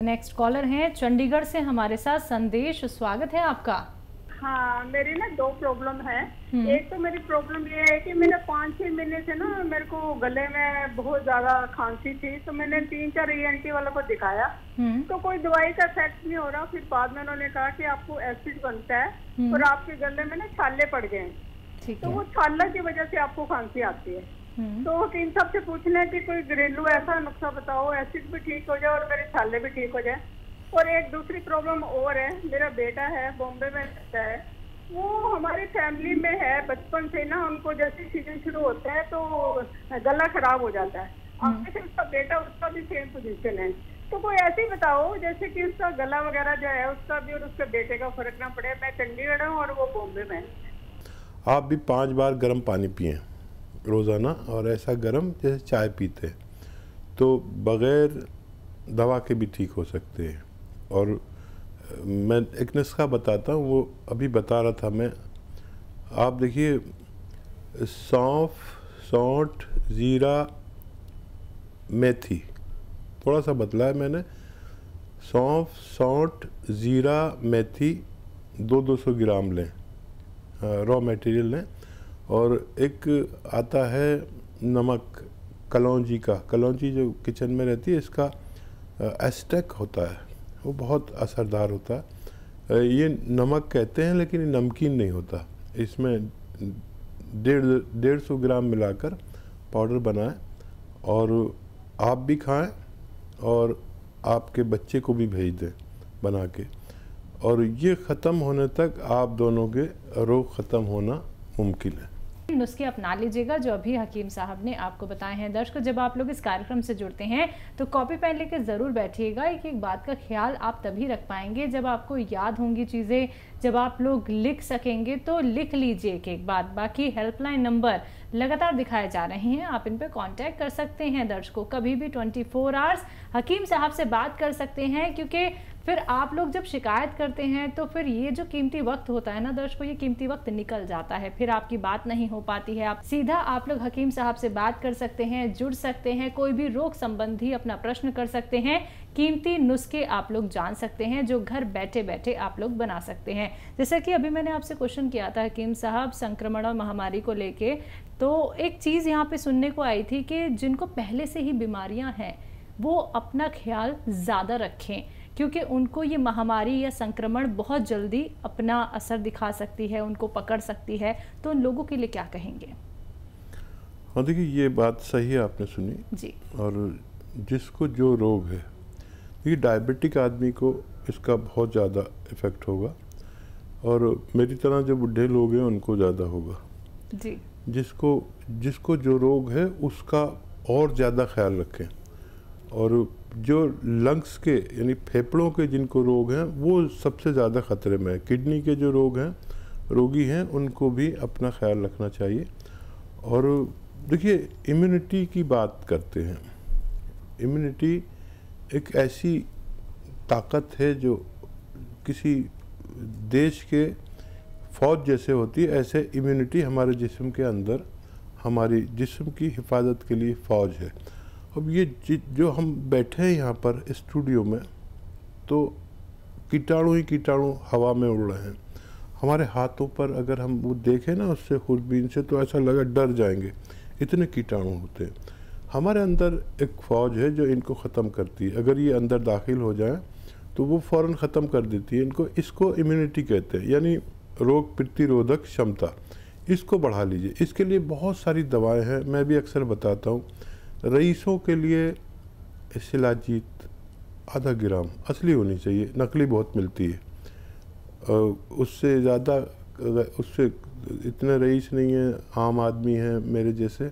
Next collar हैं चंडीगढ़ से हमारे साथ संदेश, स्वागत है आपका। हाँ, मेरी ना दो प्रॉब्लम है। एक तो मेरी प्रॉब्लम ये है कि मेरे 5-6 महीने से ना मेरे को गले में बहुत ज्यादा खांसी थी, तो मैंने 3-4 ENT वालों को दिखाया तो कोई दवाई का इफेक्ट नहीं हो रहा। फिर बाद में उन्होंने कहा कि आपको एसिड बनता है और आपके गले में ना छाले पड़ गए, तो वो छाला की वजह से आपको खांसी आती है। तो इन सबसे पूछना है कि कोई घरेलू ऐसा नुस्खा बताओ, एसिड भी ठीक हो जाए और मेरे छाले भी ठीक हो जाए। और एक दूसरी प्रॉब्लम और है, मेरा बेटा है बॉम्बे में रहता है, वो हमारी फैमिली में है बचपन से ना, उनको जैसे सीजन शुरू होता है तो गला खराब हो जाता है। आगे से उसका बेटा, उसका भी सेम पोजीशन है, तो कोई ऐसे ही बताओ जैसे कि उसका गला वगैरह जो है उसका भी और उसके बेटे का फर्क ना पड़े। मैं चंडीगढ़ हूँ और वो बॉम्बे में। आप भी 5 बार गर्म पानी पिएं रोज़ाना, और ऐसा गर्म जैसे चाय पीते, तो बग़ैर दवा के भी ठीक हो सकते हैं। और मैं एक नुस्खा बताता हूँ, वो अभी बता रहा था मैं। आप देखिए, सौंफ, सौंठ, ज़ीरा, मेथी, थोड़ा सा बदला है मैंने। सौंफ, सौंठ, ज़ीरा, मेथी 200 ग्राम लें, रॉ मटेरियल लें। और एक आता है नमक कलौंजी का, कलौंजी जो किचन में रहती है, इसका एस्टेक होता है, वो बहुत असरदार होता है। ये नमक कहते हैं लेकिन ये नमकीन नहीं होता। इसमें 150 ग्राम मिलाकर पाउडर बनाएं और आप भी खाएं और आपके बच्चे को भी भेज दें बना के। और ये ख़त्म होने तक आप दोनों के रोग ख़त्म होना मुमकिन है। नुस्खे अपना लीजिएगा जो अभी हकीम साहब ने आपको बताए हैं। दर्शकों, जब आप लोग इस कार्यक्रम से जुड़ते हैं तो कॉपी पेन लेकर ज़रूर बैठिएगा। एक एक बात का ख्याल आप तभी रख पाएंगे जब आपको याद होंगी चीज़ें, जब आप लोग लिख सकेंगे। तो लिख लीजिए एक एक बात। बाकी हेल्पलाइन नंबर लगातार दिखाए जा रहे हैं, आप इन पर कांटेक्ट कर सकते हैं। दर्शकों, कभी भी 24 आवर्स हकीम साहब से बात कर सकते हैं, क्योंकि फिर आप लोग जब शिकायत करते हैं तो फिर ये जो कीमती वक्त होता है ना दर्शकों, ये कीमती वक्त निकल जाता है, फिर आपकी बात नहीं हो पाती है। आप सीधा आप लोग हकीम साहब से बात कर सकते हैं, जुड़ सकते हैं, कोई भी रोग संबंधी अपना प्रश्न कर सकते हैं, कीमती नुस्खे आप लोग जान सकते हैं जो घर बैठे बैठे आप लोग बना सकते हैं। जैसा कि अभी मैंने आपसे क्वेश्चन किया था हकीम साहब संक्रमण और महामारी को लेके, तो एक चीज़ यहाँ पे सुनने को आई थी कि जिनको पहले से ही बीमारियाँ हैं वो अपना ख्याल ज़्यादा रखें, क्योंकि उनको ये महामारी या संक्रमण बहुत जल्दी अपना असर दिखा सकती है, उनको पकड़ सकती है। तो उन लोगों के लिए क्या कहेंगे? हाँ, देखिए ये बात सही है, आपने सुनी जी। और जिसको जो रोग है, देखिए डायबिटिक आदमी को इसका बहुत ज़्यादा इफ़ेक्ट होगा, और मेरी तरह जो बूढ़े लोग हैं उनको ज़्यादा होगा जी। जिसको जो रोग है उसका और ज़्यादा ख्याल रखें। और जो लंग्स के यानी फेफड़ों के जिनको रोग हैं वो सबसे ज़्यादा ख़तरे में है। किडनी के जो रोगी हैं उनको भी अपना ख्याल रखना चाहिए। और देखिए, इम्यूनिटी की बात करते हैं। इम्यूनिटी एक ऐसी ताकत है जो किसी देश के फ़ौज जैसे होती है, ऐसे इम्यूनिटी हमारे जिस्म के अंदर हमारी जिस्म की हिफाजत के लिए फ़ौज है। अब ये जो हम बैठे हैं यहाँ पर स्टूडियो में, तो कीटाणु ही कीटाणु हवा में उड़ रहे हैं। हमारे हाथों पर अगर हम वो देखें ना उससे खुरबीन से, तो ऐसा लगा डर जाएंगे, इतने कीटाणु होते हैं। हमारे अंदर एक फ़ौज है जो इनको ख़त्म करती है। अगर ये अंदर दाखिल हो जाए तो वो फ़ौरन ख़त्म कर देती है इनको। इसको इम्यूनिटी कहते हैं, यानी रोग प्रतिरोधक क्षमता। इसको बढ़ा लीजिए। इसके लिए बहुत सारी दवाएँ हैं, मैं भी अक्सर बताता हूँ। रईसों के लिए शिलाजीत आधा ग्राम असली होनी चाहिए, नकली बहुत मिलती है। उससे ज़्यादा, उससे इतने रईस नहीं है, आम आदमी हैं मेरे जैसे,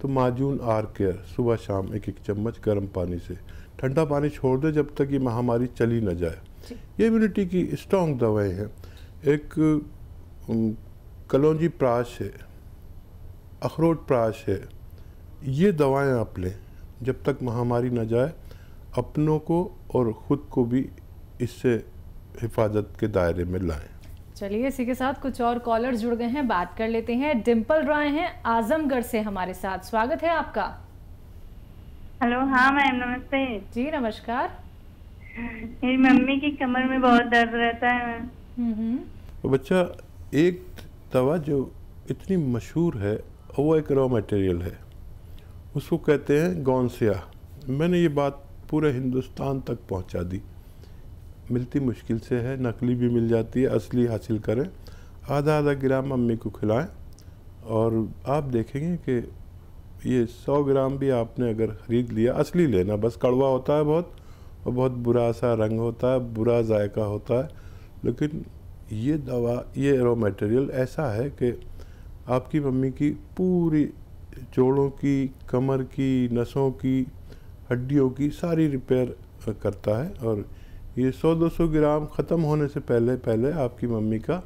तो माजून आर केयर सुबह शाम 1-1 चम्मच गर्म पानी से। ठंडा पानी छोड़ दे जब तक ये महामारी चली न जाए। ये इम्यूनिटी की स्ट्रॉन्ग दवाएं हैं। एक कलौंजी प्राश है, अखरोट प्राश है, ये दवाएं आप लें जब तक महामारी न जाए। अपनों को और ख़ुद को भी इससे हिफाजत के दायरे में लाएं। चलिए, इसी के साथ कुछ और कॉलर जुड़ गए हैं, बात कर लेते हैं। डिम्पल रॉय हैं आजमगढ़ से हमारे साथ, स्वागत है आपका। हेलो, हाँ मैम, नमस्ते जी। नमस्कार। मेरी मम्मी की कमर में बहुत दर्द रहता है। तो बच्चा, एक दवा जो इतनी मशहूर है वो एक रॉ मटेरियल है, उसको कहते हैं गौनसिया। मैंने ये बात पूरे हिंदुस्तान तक पहुंचा दी। मिलती मुश्किल से है, नकली भी मिल जाती है, असली हासिल करें। आधा आधा ग्राम मम्मी को खिलाएं और आप देखेंगे कि ये 100 ग्राम भी आपने अगर ख़रीद लिया, असली लेना, बस कड़वा होता है बहुत और बहुत बुरा सा रंग होता है, बुरा जायका होता है, लेकिन ये दवा, ये रॉ मटेरियल ऐसा है कि आपकी मम्मी की पूरी जोड़ों की, कमर की, नसों की, हड्डियों की सारी रिपेयर करता है। और ये 100-200 ग्राम ख़त्म होने से पहले पहले आपकी मम्मी का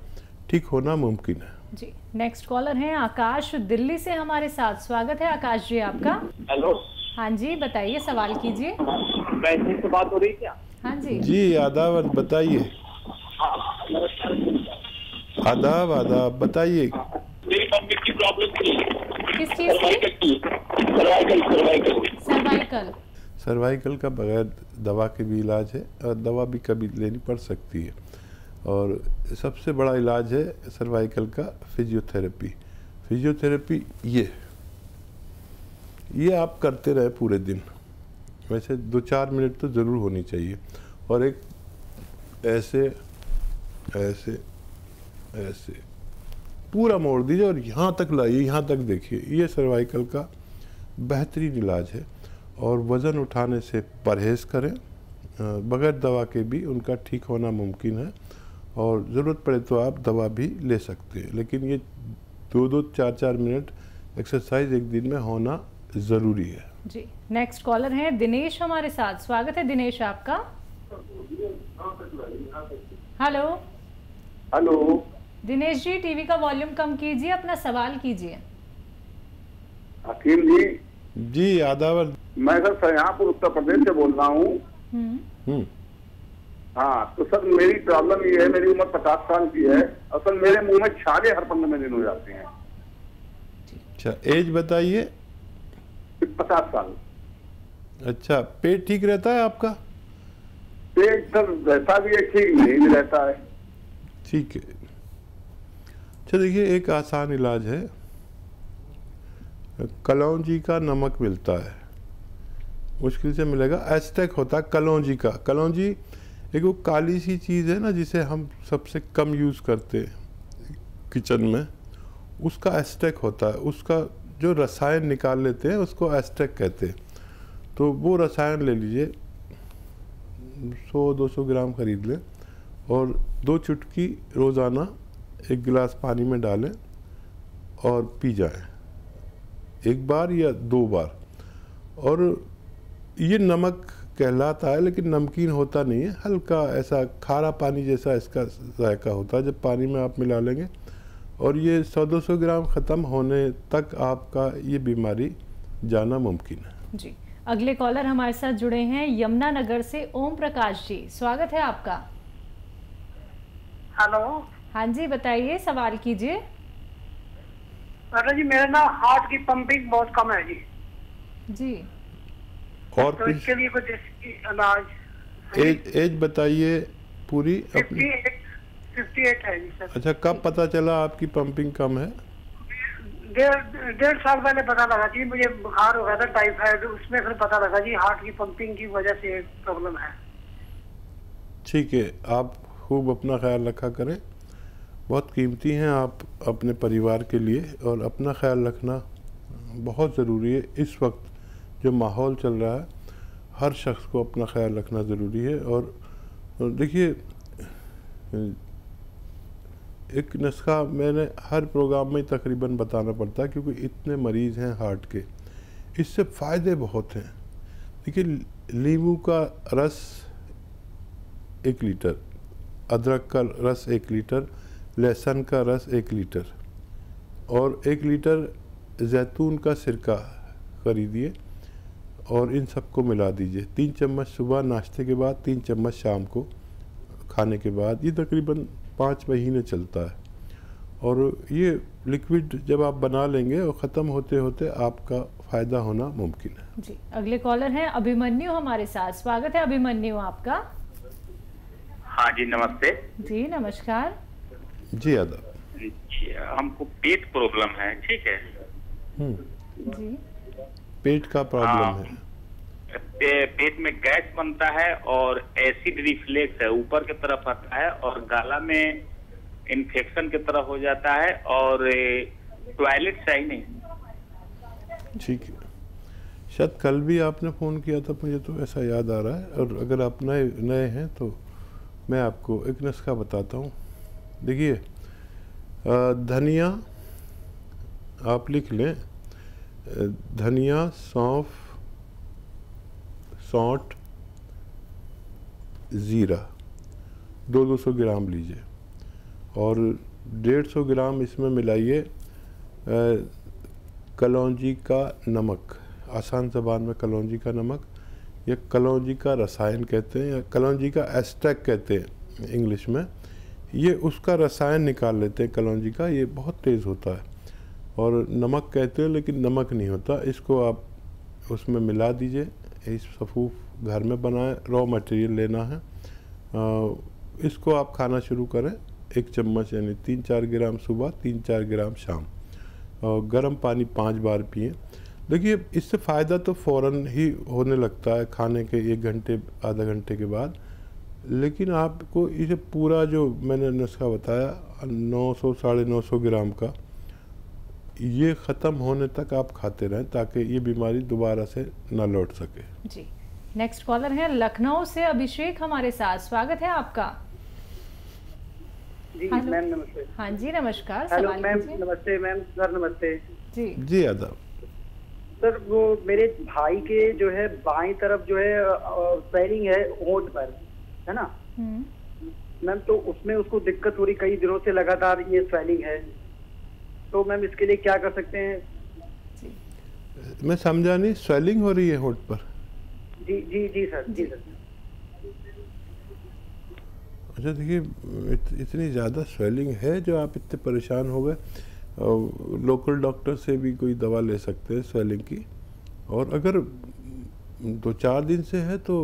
ठीक होना मुमकिन है। जी, नेक्स्ट कॉलर हैं आकाश, दिल्ली से हमारे साथ। स्वागत है आकाश जी आपका। हेलो। हाँ जी, बताइए, सवाल कीजिए। वैसे से बात हो रही है क्या? हाँ जी जी, आदाब, बताइए। आदाब आदाब, बताइए। मेरी मम्मी की प्रॉब्लम थी। किस चीज़ की? सर्वाइकल। सर्वाइकल का बगैर दवा के भी इलाज है और दवा भी कभी लेनी पड़ सकती है। और सबसे बड़ा इलाज है सर्वाइकल का फिजियोथेरेपी। फिजियोथेरेपी ये आप करते रहे पूरे दिन, वैसे 2-4 मिनट तो ज़रूर होनी चाहिए। और एक ऐसे ऐसे ऐसे पूरा मोड़ दीजिए और यहाँ तक लाइए, यहाँ तक देखिए। ये सर्वाइकल का बेहतरीन इलाज है। और वज़न उठाने से परहेज़ करें, बगैर दवा के भी उनका ठीक होना मुमकिन है। और ज़रूरत पड़े तो आप दवा भी ले सकते हैं, लेकिन ये 2-2, 4-4 मिनट एक्सरसाइज एक दिन में होना ज़रूरी है। जी, नेक्स्ट कॉलर हैं दिनेश हमारे साथ। स्वागत है दिनेश आपका। Hello. Hello Dinesh ji, TV का वॉल्यूम कम कीजिए, अपना सवाल कीजिए। हकीम जी। जी, आदाब। मैं सर शाहजहाँपुर उत्तर प्रदेश से बोल रहा हूँ। हाँ, तो सर मेरी प्रॉब्लम ये है, मेरी उम्र 50 साल की है। असल मेरे मुंह में छाले हर 15 दिन हो जाते हैं। अच्छा, एज बताइए। 50 साल। अच्छा, पेट ठीक रहता है आपका? पेट सर रहता भी है, ठीक नहीं भी रहता है। ठीक है। अच्छा, देखिए, एक आसान इलाज है। कलौंजी का नमक मिलता है, मुश्किल से मिलेगा। एस्टेक होता है कलौंजी का। कलौंजी एक वो काली सी चीज़ है ना, जिसे हम सबसे कम यूज़ करते हैं किचन में, उसका एस्टेक होता है। उसका जो रसायन निकाल लेते हैं उसको एस्टेक कहते हैं। तो वो रसायन ले लीजिए, 100-200 ग्राम खरीद लें और 2 चुटकी रोज़ाना 1 गिलास पानी में डालें और पी जाएं, 1 बार या 2 बार। और ये नमक कहलाता है, लेकिन नमकीन होता नहीं है, हल्का ऐसा खारा पानी जैसा इसका जायका होता है जब पानी में आप मिला लेंगे। और ये 100-200 ग्राम ख़त्म होने तक आपका ये बीमारी जाना मुमकिन है। जी, अगले कॉलर हमारे साथ जुड़े हैं यमुनानगर से ओम प्रकाश जी। स्वागत है आपका। हेलो। हाँ जी, बताइए, सवाल कीजिए। अरे जी, मेरा ना हार्ट की पंपिंग बहुत कम है जी। जी, और तो इसके लिए कुछ इलाज। एज बताइए पूरी अपनी। 58 है जी सर। अच्छा, कब पता चला आपकी पंपिंग कम है? 1.5 साल पहले पता लगा जी, मुझे बुखार हो गया था, टाइफाइड, उसमें फिर पता लगा जी हार्ट की पंपिंग की वजह से प्रॉब्लम है। ठीक है, आप खूब अपना ख्याल रखा करें, बहुत कीमती हैं आप अपने परिवार के लिए, और अपना ख्याल रखना बहुत ज़रूरी है। इस वक्त जो माहौल चल रहा है, हर शख्स को अपना ख्याल रखना ज़रूरी है। और देखिए, एक नुस्खा मैंने हर प्रोग्राम में तकरीबन बताना पड़ता है, क्योंकि इतने मरीज़ हैं हार्ट के, इससे फ़ायदे बहुत हैं। देखिए, नींबू का रस 1 लीटर, अदरक का रस 1 लीटर, लहसुन का रस 1 लीटर और 1 लीटर जैतून का सिरका खरीदिए और इन सबको मिला दीजिए। 3 चम्मच सुबह नाश्ते के बाद, 3 चम्मच शाम को खाने के बाद। ये तकरीबन 5 महीने चलता है। और ये लिक्विड जब आप बना लेंगे और ख़त्म होते होते आपका फ़ायदा होना मुमकिन है। जी, अगले कॉलर हैं अभिमन्यु हमारे साथ। स्वागत है अभिमन्यु आपका। हाँ जी, नमस्ते जी। नमस्कार जी। आदाब। हमको पेट प्रॉब्लम है, ठीक है जी। पेट का प्रॉब्लम है? पेट में गैस बनता है और एसिड रिफ्लेक्स है, ऊपर की तरफ आता है और गला में इन्फेक्शन की तरह हो जाता है और टॉयलेट सही नहीं। ठीक है, शायद कल भी आपने फ़ोन किया था, मुझे तो ऐसा याद आ रहा है। और अगर आप नए हैं तो मैं आपको एक नुस्खा बताता हूँ। देखिए, धनिया आप लिख लें, धनिया, सौंफ, सौंठ, ज़ीरा 200 ग्राम लीजिए और 150 ग्राम इसमें मिलाइए कलौंजी का नमक। आसान ज़बान में कलौंजी का नमक या कलौंजी का रसायन कहते हैं या कलौंजी का एस्ट्रैक्ट कहते हैं इंग्लिश में। ये उसका रसायन निकाल लेते हैं कलौंजी का, ये बहुत तेज़ होता है और नमक कहते हैं लेकिन नमक नहीं होता। इसको आप उसमें मिला दीजिए। इस सफ़ूफ घर में बनाएं, रॉ मटेरियल लेना है। इसको आप खाना शुरू करें, 1 चम्मच यानी 3-4 ग्राम सुबह, 3-4 ग्राम शाम, और गर्म पानी 5 बार पिएं। देखिए, इससे फ़ायदा तो फ़ौरन ही होने लगता है खाने के 1 घंटे आधा घंटे के बाद, लेकिन आपको इसे पूरा जो मैंने नुस्खा बताया 900 950 ग्राम का, ये ख़त्म होने तक आप खाते रहें ताकि ये बीमारी दोबारा से ना लौट सके। जी। नेक्स्ट कॉलर है लखनऊ से अभिषेक हमारे साथ, स्वागत है आपका। जी मैम नमस्ते। हाँ जी, नमस्कार। हेलो मैम, नमस्ते मैम। सर नमस्ते। जी जी। आदाब सर। वो मेरे भाई के जो है बाईं तरफ जो है स्वेलिंग है होंठ पर, है ना मैम, तो उसमें उसको दिक्कत हो रही, कई दिनों से लगातार ये स्वेलिंग है, तो मैम इसके लिए क्या कर सकते हैं? मैं समझा नहीं, स्वेलिंग हो रही है होंठ पर? जी जी जी सर, जी सर। अच्छा, देखिए, इतनी ज़्यादा स्वेलिंग है जो आप इतने परेशान हो गए, लोकल डॉक्टर से भी कोई दवा ले सकते हैं स्वेलिंग की। और अगर 2-4 दिन से है तो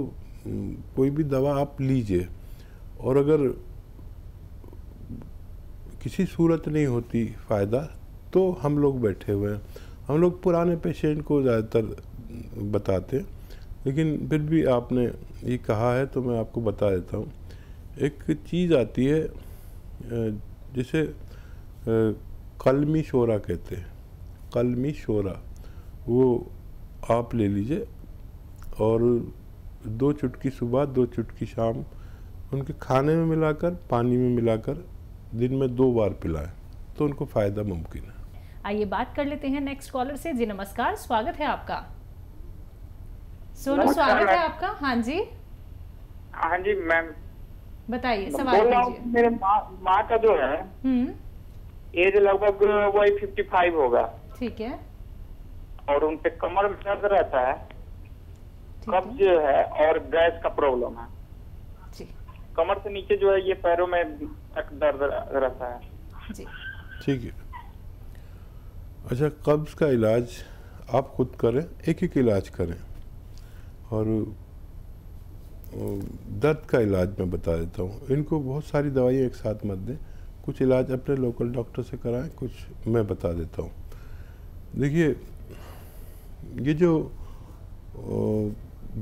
कोई भी दवा आप लीजिए। और अगर किसी सूरत नहीं होती फ़ायदा तो हम लोग बैठे हुए हैं। हम लोग पुराने पेशेंट को ज़्यादातर बताते हैं, लेकिन फिर भी आपने ये कहा है तो मैं आपको बता देता हूँ। एक चीज़ आती है जिसे कलमी शोरा कहते हैं, कलमी शोरा, वो आप ले लीजिए और 2 चुटकी सुबह 2 चुटकी शाम उनके खाने में मिलाकर, पानी में मिलाकर दिन में 2 बार पिलाएं तो उनको फ़ायदा मुमकिन है। आइए बात कर लेते हैं नेक्स्ट कॉलर से। जी नमस्कार, स्वागत है आपका। सोनू, स्वागत है आपका। हाँ जी। हाँ जी मैम, बताइए, सवाल कीजिए। मेरे माँ का जो है एज लगभग वही 55 होगा। ठीक है। और उनके कमर में दर्द रहता है, कब्ज है और गैस का प्रॉब्लम है। जी। कमर से नीचे जो है ये पैरों में तक दर्द रहता है। जी। ठीक है। अच्छा, कब्ज का इलाज आप खुद करें, एक इलाज करें। और दर्द का इलाज मैं बता देता हूँ। इनको बहुत सारी दवाइयाँ एक साथ मत दें, कुछ इलाज अपने लोकल डॉक्टर से कराएं, कुछ मैं बता देता हूँ। देखिए, ये जो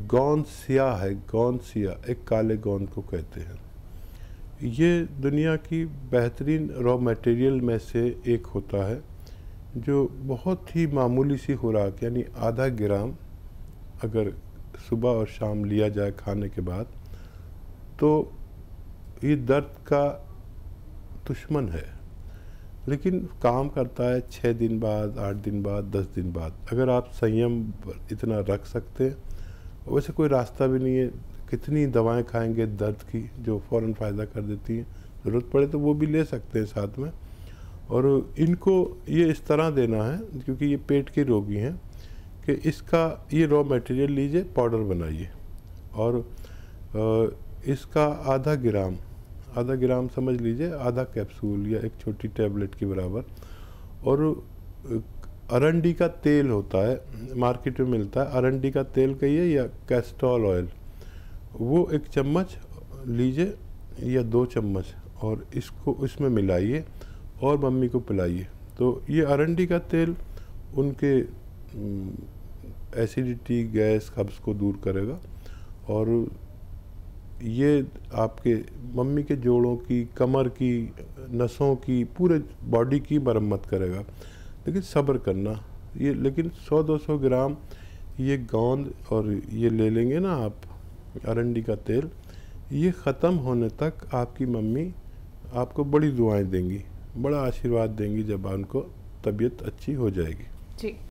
गोंद सिया है, गोंद सिया, एक काले गोंद को कहते हैं, ये दुनिया की बेहतरीन रॉ मटेरियल में से एक होता है जो बहुत ही मामूली सी खुराक यानी आधा ग्राम अगर सुबह और शाम लिया जाए खाने के बाद तो ये दर्द का दुश्मन है, लेकिन काम करता है 6 दिन बाद, 8 दिन बाद, 10 दिन बाद। अगर आप संयम इतना रख सकते हैं, वैसे कोई रास्ता भी नहीं है। कितनी दवाएं खाएंगे दर्द की जो फ़ौरन फ़ायदा कर देती हैं, ज़रूरत पड़े तो वो भी ले सकते हैं साथ में। और इनको ये इस तरह देना है, क्योंकि ये पेट के रोगी हैं, कि इसका ये रॉ मटेरियल लीजिए, पाउडर बनाइए और इसका आधा ग्राम समझ लीजिए, आधा कैप्सूल या एक छोटी टैबलेट के बराबर। और अरंडी का तेल होता है, मार्केट में मिलता है, अरंडी का तेल कहिए या कैस्ट्रॉल ऑयल, वो 1 चम्मच लीजिए या 2 चम्मच और इसको इसमें मिलाइए और मम्मी को पिलाइए। तो ये अरंडी का तेल उनके एसिडिटी, गैस, कब्ज़ को दूर करेगा और ये आपके मम्मी के जोड़ों की, कमर की, नसों की, पूरे बॉडी की मरम्मत करेगा। लेकिन सब्र करना, ये लेकिन 100-200 ग्राम ये गोंद और ये ले लेंगे ना आप, अरंडी का तेल, ये ख़त्म होने तक आपकी मम्मी आपको बड़ी दुआएं देंगी, बड़ा आशीर्वाद देंगी जब उनको तबीयत अच्छी हो जाएगी। जी।